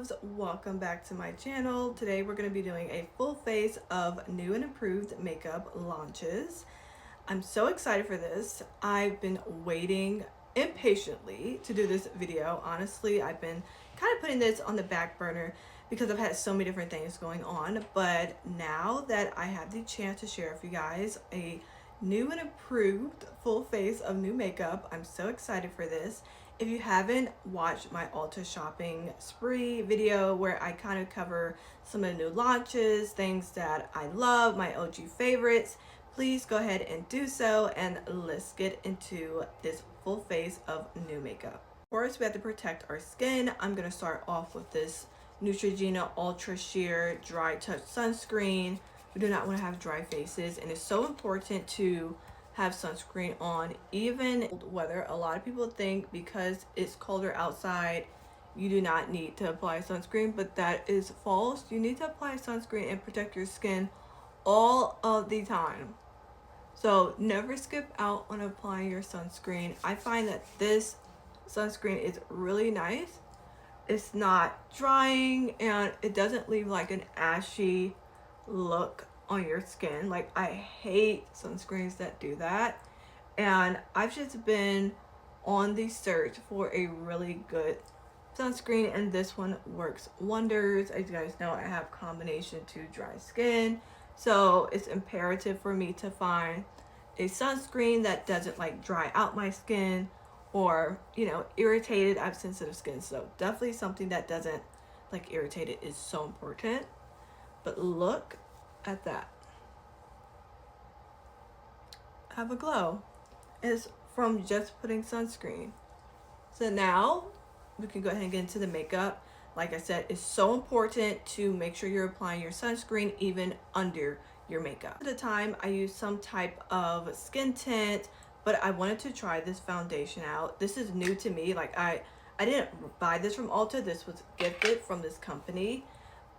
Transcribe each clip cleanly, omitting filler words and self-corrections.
loves, welcome back to my channel. Today we're going to be doing a full face of new and improved makeup launches. I'm so excited for this. I've been waiting impatiently to do this video. Honestly, I've been kind of putting this on the back burner because I've had so many different things going on, but now that I have the chance to share with you guys a new and improved full face of new makeup, I'm so excited for this. If you haven't watched my Ulta shopping spree video where I kind of cover some of the new launches, things that I love, my OG favorites, please go ahead and do so, and let's get into this full face of new makeup. Of course, we have to protect our skin. I'm going to start off with this Neutrogena Ultra Sheer Dry Touch Sunscreen. We do not want to have dry faces, and it's so important to have sunscreen on even cold weather. A lot of people think because it's colder outside you do not need to apply sunscreen, but that is false. You need to apply sunscreen and protect your skin all of the time. So never skip out on applying your sunscreen. I find that this sunscreen is really nice. It's not drying and it doesn't leave like an ashy look on your skin. Like, I hate sunscreens that do that, and I've just been on the search for a really good sunscreen, and this one works wonders. As you guys know, I have combination 2 dry skin, so it's imperative for me to find a sunscreen that doesn't like dry out my skin or, you know, irritate it. I have sensitive skin, so definitely something that doesn't like irritate it is so important. But look at that. I have a glow. It's from just putting sunscreen. So now we can go ahead and get into the makeup. Like I said, it's so important to make sure you're applying your sunscreen even under your makeup. At the time, I used some type of skin tint, but I wanted to try this foundation out. This is new to me. Like, I didn't buy this from Ulta. This was gifted from this company,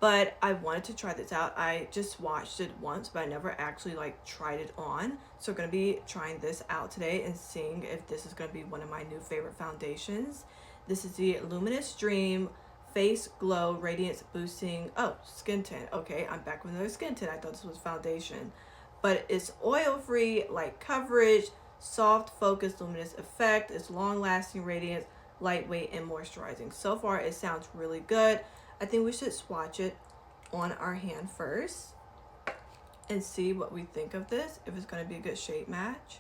but I wanted to try this out. I just watched it once, but I never actually like tried it on. So we're gonna be trying this out today and seeing if this is gonna be one of my new favorite foundations. This is the Luminous Dream Face Glow Radiance Boosting, skin tint. Okay, I'm back with another skin tint. I thought this was foundation, but it's oil-free, light coverage, soft focus, luminous effect. It's long-lasting radiance, lightweight, and moisturizing. So far, it sounds really good. I think we should swatch it on our hand first and see what we think of this, if it's going to be a good shade match.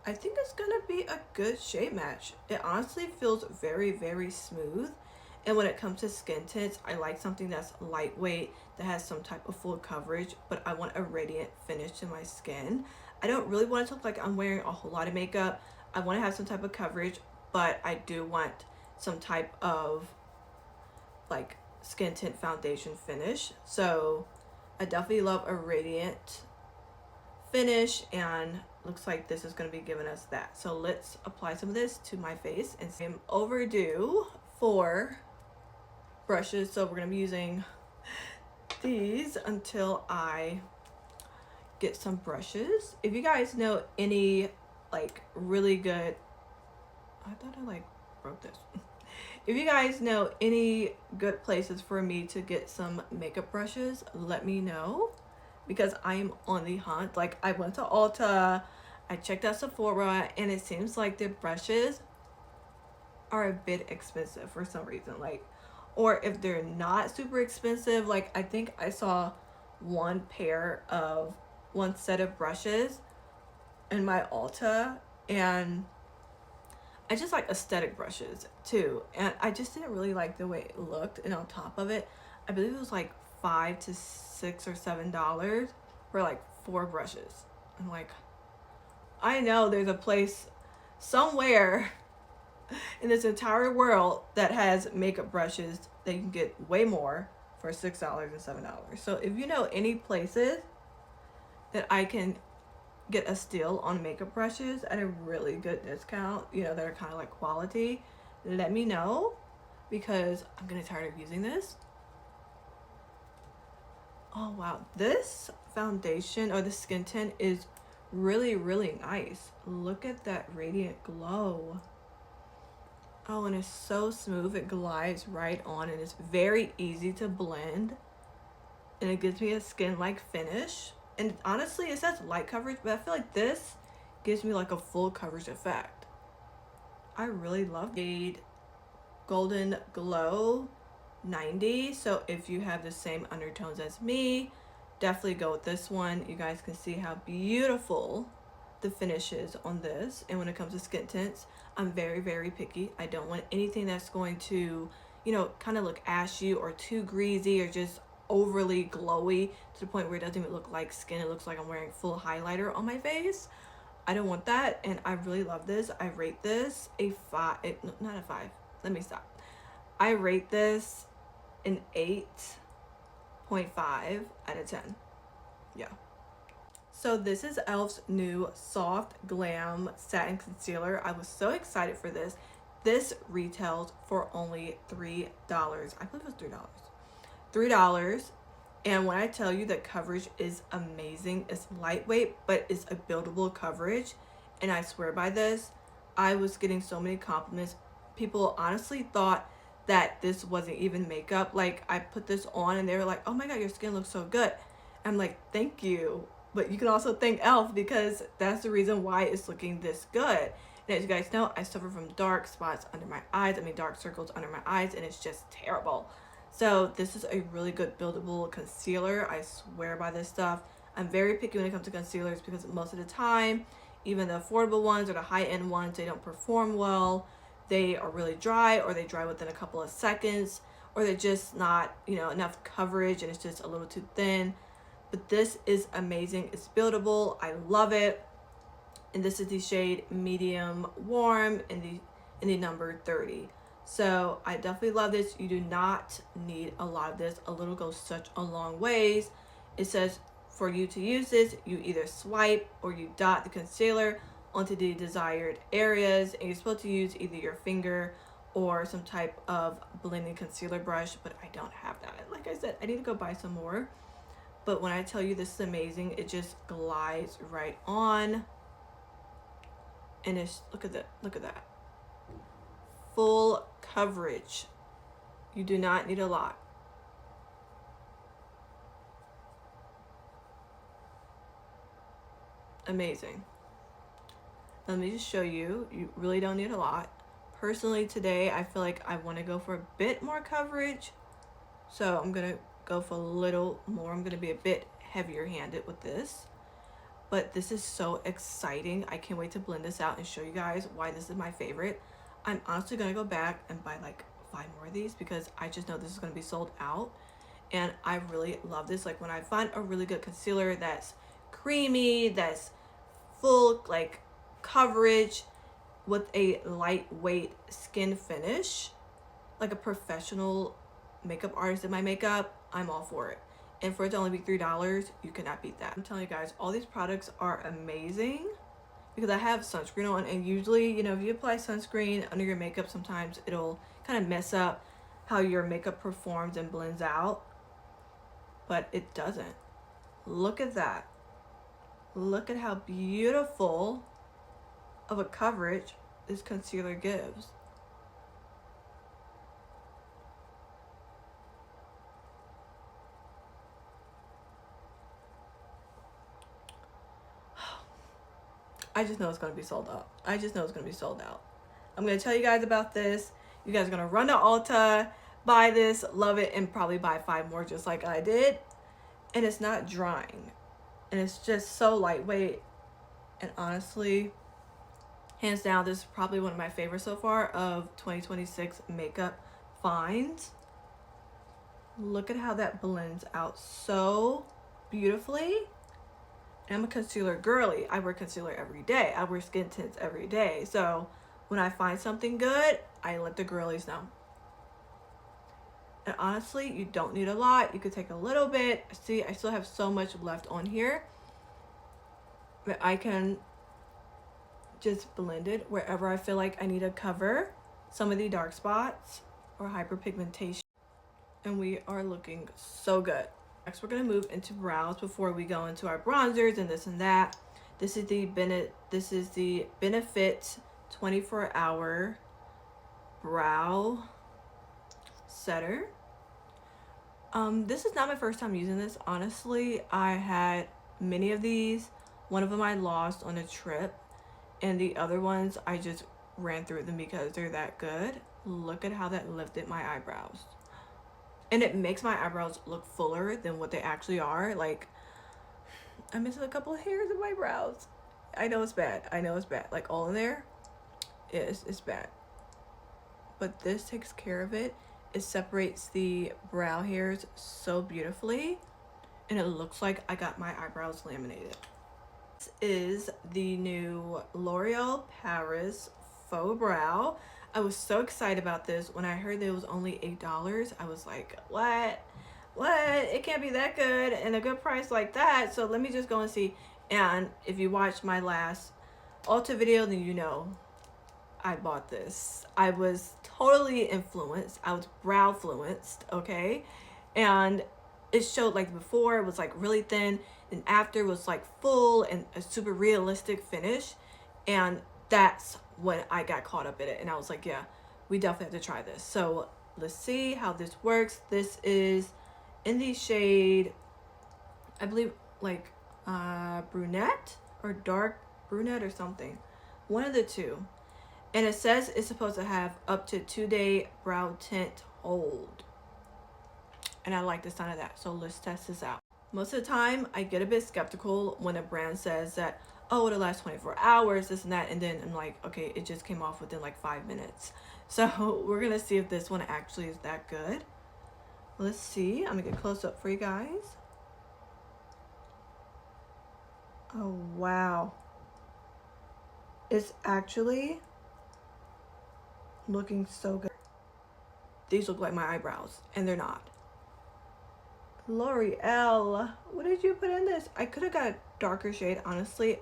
I think it's going to be a good shade match. It honestly feels very, very smooth. And when it comes to skin tints, I like something that's lightweight, that has some type of full coverage, but I want a radiant finish to my skin. I don't really want it to look like I'm wearing a whole lot of makeup. I want to have some type of coverage, but I do want some type of like skin tint foundation finish. So I definitely love a radiant finish, and looks like this is going to be giving us that. So let's apply some of this to my face, and I'm overdue for brushes, so we're going to be using these until I get some brushes. If you guys know any like really good, I thought I like broke this. If you guys know any good places for me to get some makeup brushes, let me know, because I am on the hunt. Like, I went to Ulta, I checked out Sephora, and it seems like the brushes are a bit expensive for some reason. Like, or if they're not super expensive, like I think I saw one set of brushes in my Ulta, and I just like aesthetic brushes too, and I just didn't really like the way it looked. And on top of it, I believe it was like $5 to $6 or $7 for like 4 brushes. I'm like, I know there's a place somewhere in this entire world that has makeup brushes that you can get way more for $6 and $7. So if you know any places that I can get a steal on makeup brushes at a really good discount, you know, that are kind of like quality, let me know, because I'm gonna tired of using this. Oh wow, this foundation or the skin tint is really, really nice. Look at that radiant glow. Oh, and it's so smooth. It glides right on and it's very easy to blend. And it gives me a skin-like finish. And honestly, it says light coverage, but I feel like this gives me like a full coverage effect. I really love the Golden Glow 90. So if you have the same undertones as me, definitely go with this one. You guys can see how beautiful the finish is on this. And when it comes to skin tints, I'm very, very picky. I don't want anything that's going to, you know, kind of look ashy or too greasy or just overly glowy to the point where it doesn't even look like skin. It looks like I'm wearing full highlighter on my face. I don't want that, and I really love this. I rate this a 5, not a 5. Let me stop. I rate this an 8.5 out of 10. Yeah. So this is e.l.f.'s new Soft Glam Satin Concealer. I was so excited for this. This retails for only $3. I believe it was $3. $3. And when I tell you that coverage is amazing, it's lightweight, but it's a buildable coverage. And I swear by this. I was getting so many compliments. People honestly thought that this wasn't even makeup. Like, I put this on and they were like, oh my god, your skin looks so good. I'm like, thank you. But you can also thank e.l.f. because that's the reason why it's looking this good. And as you guys know, I suffer from dark spots under my eyes. I mean, dark circles under my eyes, and it's just terrible. So this is a really good buildable concealer. I swear by this stuff. I'm very picky when it comes to concealers because most of the time, even the affordable ones or the high-end ones, they don't perform well. They are really dry, or they dry within a couple of seconds, or they're just not, you know, enough coverage and it's just a little too thin. But this is amazing. It's buildable. I love it. And this is the shade medium warm in the number 30. So I definitely love this. You do not need a lot of this. A little goes such a long ways. It says for you to use this, you either swipe or you dot the concealer onto the desired areas, and you're supposed to use either your finger or some type of blending concealer brush, but I don't have that. Like I said, I need to go buy some more. But when I tell you this is amazing, it just glides right on. And it's, look at that, full coverage. You do not need a lot. Amazing. Let me just show you. You really don't need a lot. Personally, today I feel like I want to go for a bit more coverage, so I'm gonna go for a little more. I'm gonna be a bit heavier handed with this. But this is so exciting. I can't wait to blend this out and show you guys why this is my favorite. I'm honestly gonna go back and buy like 5 more of these because I just know this is gonna be sold out. And I really love this. Like, when I find a really good concealer that's creamy, that's full like coverage with a lightweight skin finish, like a professional makeup artist in my makeup, I'm all for it. And for it to only be $3, you cannot beat that. I'm telling you guys, all these products are amazing because I have sunscreen on, and usually, you know, if you apply sunscreen under your makeup, sometimes it'll kind of mess up how your makeup performs and blends out, but it doesn't. Look at that. Look at how beautiful of a coverage this concealer gives. I just know it's going to be sold out. I just know it's going to be sold out. I'm going to tell you guys about this. You guys are going to run to Ulta, buy this, love it, and probably buy 5 more just like I did. And it's not drying. And it's just so lightweight. And honestly, hands down, this is probably one of my favorites so far of 2026 makeup finds. Look at how that blends out so beautifully. I'm a concealer girly. I wear concealer every day. I wear skin tints every day. So when I find something good, I let the girlies know. And honestly, you don't need a lot. You could take a little bit. See, I still have so much left on here, but I can just blend it wherever I feel like I need to cover some of the dark spots or hyperpigmentation. And we are looking so good. Next, we're going to move into brows before we go into our bronzers and this and that. This is the Benefit 24-hour brow setter. This is not my first time using this. Honestly, I had many of these. One of them I lost on a trip, and the other ones I just ran through them because they're that good. Look at how that lifted my eyebrows. And it makes my eyebrows look fuller than what they actually are. Like, I'm missing a couple of hairs in my brows. I know it's bad. I know it's bad. Like, all in there, it's bad. But this takes care of it. It separates the brow hairs so beautifully, and it looks like I got my eyebrows laminated. This is the new L'Oreal Paris Faux Brow. I was so excited about this. When I heard that it was only $8, I was like, what? It can't be that good and a good price like that. So let me just go and see. And if you watched my last Ulta video, then you know I bought this. I was totally influenced. I was brow fluenced, okay? And it showed, like, before it was like really thin, and after was like full and a super realistic finish. And that's when I got caught up in it, and I was like, yeah, we definitely have to try this. So let's see how this works. This is in the shade, I believe, like brunette or dark brunette or something, one of the two. And it says it's supposed to have up to 2-day brow tint hold, and I like the sound of that. So let's test this out. Most of the time I get a bit skeptical when a brand says that, oh, it'll last 24 hours, this and that, and then I'm like, okay, it just came off within like 5 minutes. So we're gonna see if this one actually is that good. Let's see. I'm gonna get close up for you guys. Oh wow, it's actually looking so good. These look like my eyebrows, and they're not. L'Oreal, what did you put in this? I could have got a darker shade, honestly.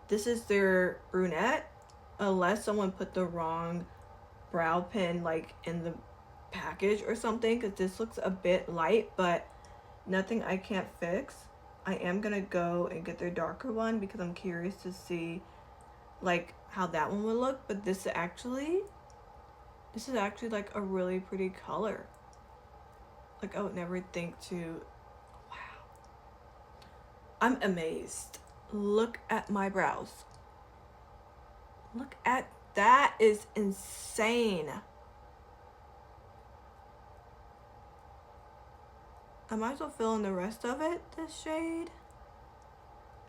This is their brunette, unless someone put the wrong brow pen like in the package or something, because this looks a bit light, but nothing I can't fix. I am gonna go and get their darker one because I'm curious to see like how that one would look. But this is actually like a really pretty color. Like, I would never think to, wow, I'm amazed. Look at my brows. Look at that, is insane. I might as well fill in the rest of it, this shade,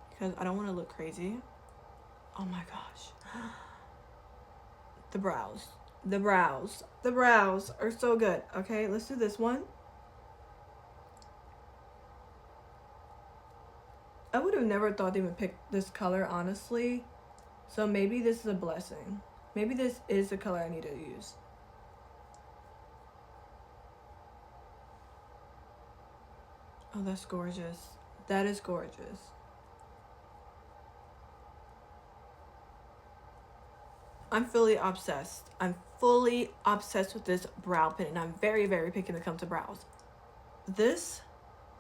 because I don't want to look crazy. Oh my gosh. The brows are so good. Okay, let's do this one. I would have never thought they would pick this color, honestly. So maybe this is a blessing. Maybe this is the color I need to use. Oh, that's gorgeous. That is gorgeous. I'm fully obsessed. I'm fully obsessed with this brow pen, and I'm very, very picky when it comes to brows. This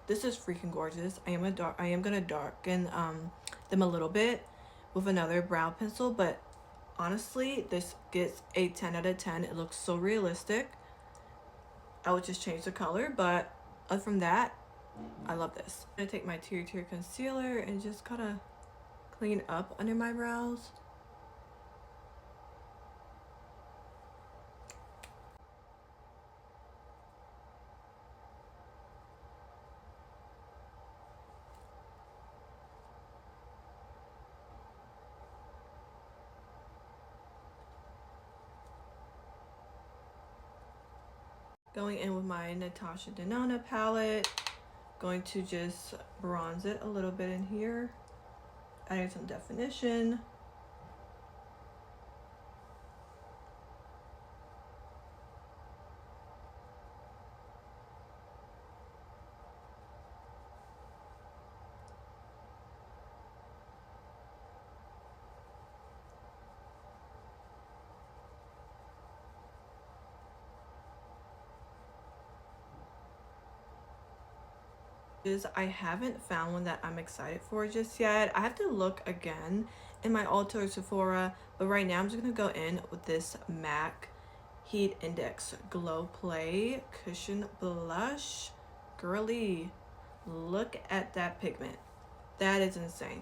is freaking gorgeous. I am gonna darken them a little bit with another brow pencil, but honestly, this gets a 10 out of 10. It looks so realistic. I would just change the color, but other from that, I love this. I'm gonna take my Tier concealer and just kind of clean up under my brows. Going in with my Natasha Denona palette, going to just bronze it a little bit in here, adding some definition. I haven't found one that I'm excited for just yet. I have to look again in my Ulta or Sephora, but right now I'm just gonna go in with this MAC Heat Index Glow Play Cushion Blush. Girly, look at that pigment. That is insane.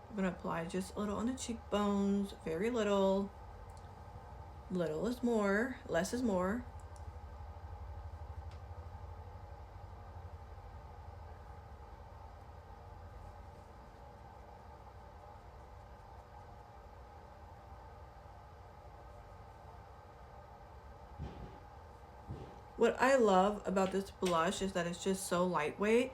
I'm gonna apply just a little on the cheekbones, very little. Little is more, less is more. What I love about this blush is that it's just so lightweight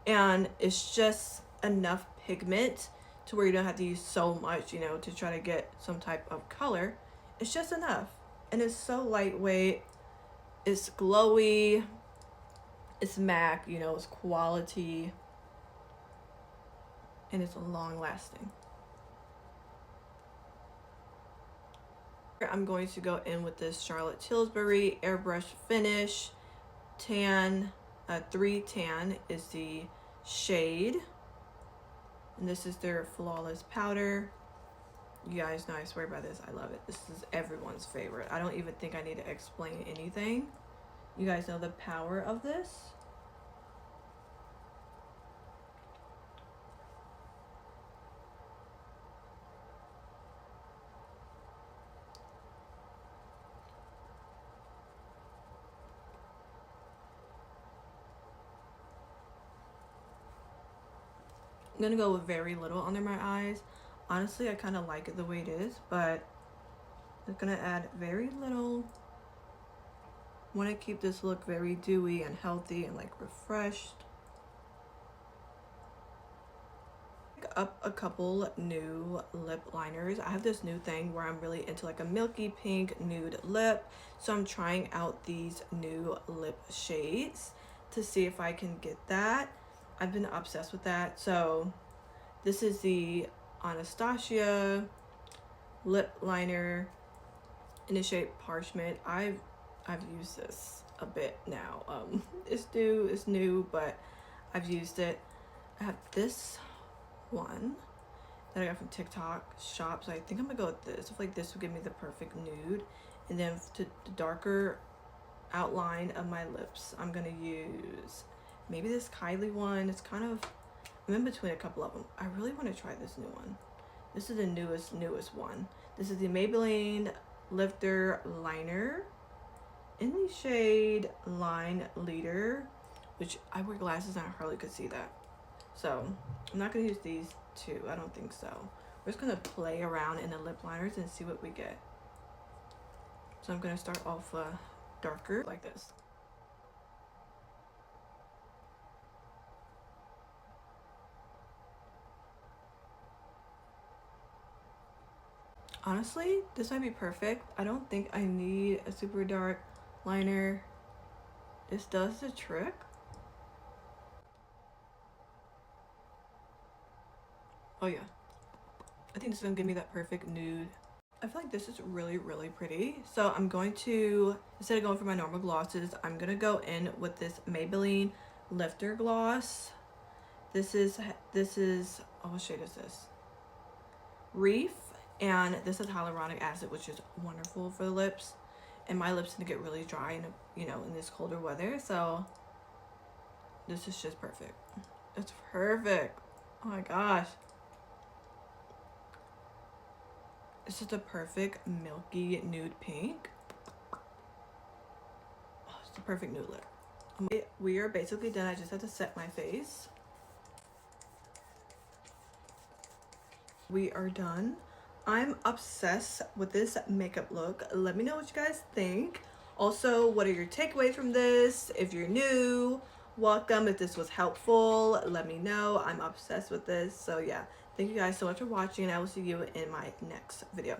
and it's just enough pigment to where you don't have to use so much, you know, to try to get some type of color. It's just enough. And it's so lightweight. It's glowy. It's MAC, you know, it's quality. And it's long lasting. I'm going to go in with this Charlotte Tilbury Airbrush Finish Tan. 3 Tan is the shade. And this is their Flawless Powder. You guys know I swear by this. I love it. This is everyone's favorite. I don't even think I need to explain anything. You guys know the power of this. I'm gonna go with very little under my eyes. Honestly, I kind of like it the way it is, but I'm gonna add very little. Want to keep this look very dewy and healthy and like refreshed. Pick up a couple new lip liners. I have this new thing where I'm really into like a milky pink nude lip, so I'm trying out these new lip shades to see if I can get that. I've been obsessed with that. So this is the Anastasia lip liner in the shade Parchment. I've used this a bit now. It's new, but I've used it. I have this one that I got from TikTok shop, so I think I'm gonna go with this. I feel like this would give me the perfect nude. And then to the darker outline of my lips, I'm gonna use maybe this Kylie one. It's kind of, I'm in between a couple of them. I really want to try this new one. This is the newest one. This is the Maybelline Lifter Liner in the shade Line Leader, which I wear glasses and I hardly could see that. So I'm not gonna use these two. I don't think so. We're just gonna play around in the lip liners and see what we get. So I'm gonna start off darker like this. Honestly, this might be perfect. I don't think I need a super dark liner. This does the trick. Oh yeah. I think this is gonna give me that perfect nude. I feel like this is really, really pretty. So I'm going to, instead of going for my normal glosses, I'm gonna go in with this Maybelline Lifter Gloss. This is, oh, what shade is this? Reef. And this is hyaluronic acid, which is wonderful for the lips. And my lips tend to get really dry in, you know, in this colder weather. So this is just perfect. It's perfect. Oh my gosh. It's just a perfect milky nude pink. Oh, it's the perfect nude lip. We are basically done. I just have to set my face. We are done. I'm obsessed with this makeup look. Let me know what you guys think. Also, what are your takeaways from this? If you're new, welcome. If this was helpful, let me know. I'm obsessed with this. So yeah, thank you guys so much for watching, and I will see you in my next video.